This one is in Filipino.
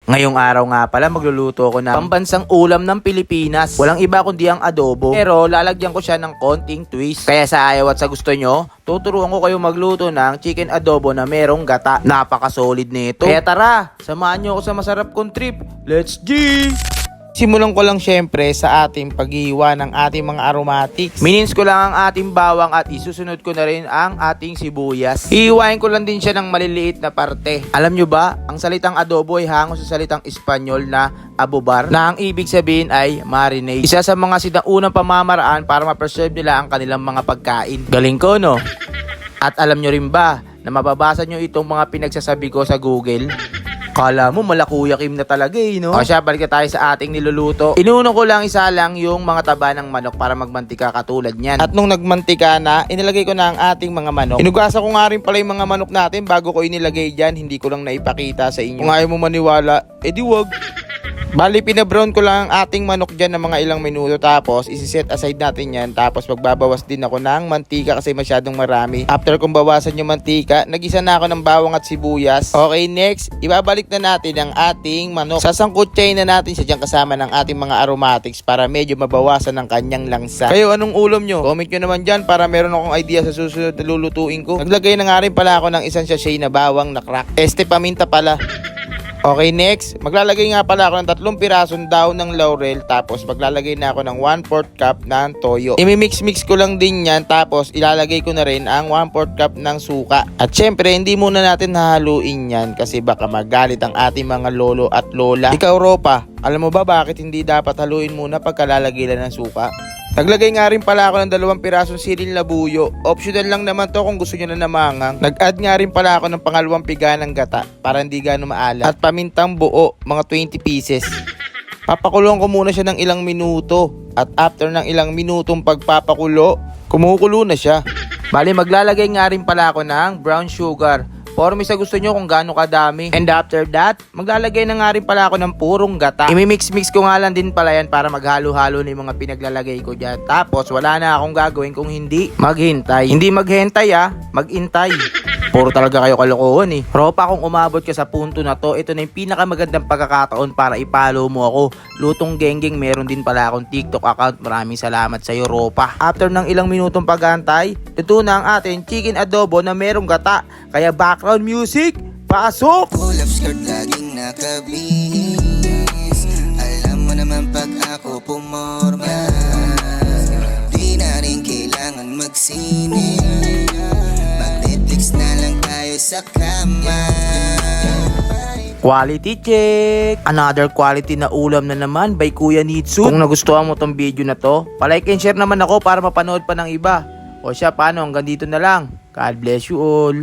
Ngayong araw nga pala magluluto ako ng pambansang ulam ng Pilipinas. Walang iba kundi ang adobo. Pero lalagyan ko siya ng konting twist. Kaya sa ayaw at sa gusto nyo, tuturuan ko kayo magluto ng chicken adobo na merong gata. Napaka-solid nito. Kaya tara, samahan nyo ako sa masarap kong trip. Let's G! Simulan ko lang syempre sa ating paghiwa ng ating mga aromatics. Minins ko lang ang ating bawang at isusunod ko na rin ang ating sibuyas. Hihiwain ko lang din siya ng maliliit na parte. Alam nyo ba, ang salitang adobo ay hango sa salitang Espanyol na adobar, na ang ibig sabihin ay marinade. Isa sa mga sinaunang pamamaraan para ma-preserve nila ang kanilang mga pagkain. Galing ko, no? At alam nyo rin ba na mababasa nyo itong mga pinagsasabi ko sa Google? Kala mo malakuya Kim na talaga no? O siya, balik tayo sa ating niluluto. Inuno ko lang isa lang yung mga taba ng manok para magmantika katulad niyan. At nung nagmantika na, inilagay ko na ang ating mga manok. Inugasan ko nga rin pala yung mga manok natin bago ko inilagay dyan. Hindi ko lang naipakita sa inyo. Kung ayaw mo maniwala, edi wag. Bali, pinabrown ko lang ang ating manok dyan ng mga ilang minuto. Tapos, isi-set aside natin yan. Tapos, magbabawas din ako ng mantika kasi masyadong marami. After kong bawasan yung mantika, nagisa na ako ng bawang at sibuyas. Okay, next, ibabalik na natin ang ating manok. Sasangkutsayin na natin siya dyan kasama ng ating mga aromatics para medyo mabawasan ng kanyang langsa. Kayo, anong ulam nyo? Comment nyo naman dyan para meron akong idea sa susunod na lulutuin ko. Naglagay na nga rin pala ako ng isang sachet na bawang na crack. Paminta pala. Okay, next, maglalagay nga pala ako ng 3 pirasong daw ng laurel, tapos maglalagay na ako ng 1/4 cup ng toyo. Imimix-mix ko lang din yan, tapos ilalagay ko na rin ang 1/4 cup ng suka. At syempre, hindi muna natin hahaluin yan kasi baka magalit ang ating mga lolo at lola. Ikaw, Ropa, alam mo ba bakit hindi dapat haluin muna pagkalalagay lang ng suka? Naglagay nga rin pala ako ng 2 pirasong siril na buyo. Optional lang naman to kung gusto nyo na namangang. Nag-add nga rin pala ako ng pangalawang piga ng gata para hindi gano'ng maalat. At pamintang buo, mga 20 pieces. Papakulong ko muna siya ng ilang minuto. At after ng ilang minutong pagpapakulo, kumukulo na siya. Bali, maglalagay nga rin pala ako ng brown sugar. Formy sa gusto nyo kung gaano kadami. And after that, maglalagay na nga rin pala ako ng purong gata. Imimix-mix ko nga lang din pala yan para maghalo-halo na yung mga pinaglalagay ko dyan. Tapos wala na akong gagawin kung hindi maghintay. Hindi maghintay maghintay. Puro talaga kayo kalokohan Ropa, kung umabot ka sa punto na to, ito na yung pinakamagandang pagkakataon para i-follow mo ako. Lutong Genggeng, meron din pala akong TikTok account. Maraming salamat sa'yo, Ropa. After ng ilang minutong pag-antay, ito na ang ating chicken adobo na merong gata. Kaya background music, pasok! Full of skirt, laging nakablis. Alam mo naman pag ako pumorma, di na rin kailangan magsine. Mag-Netflix na lang tayo sa kama. Quality check! Another quality na ulam na naman by Kuya Nitsu. Kung nagustuhan mo tong video na to, palike and share naman ako para mapanood pa ng iba. O siya, paano? Hanggang dito na lang. God bless you all.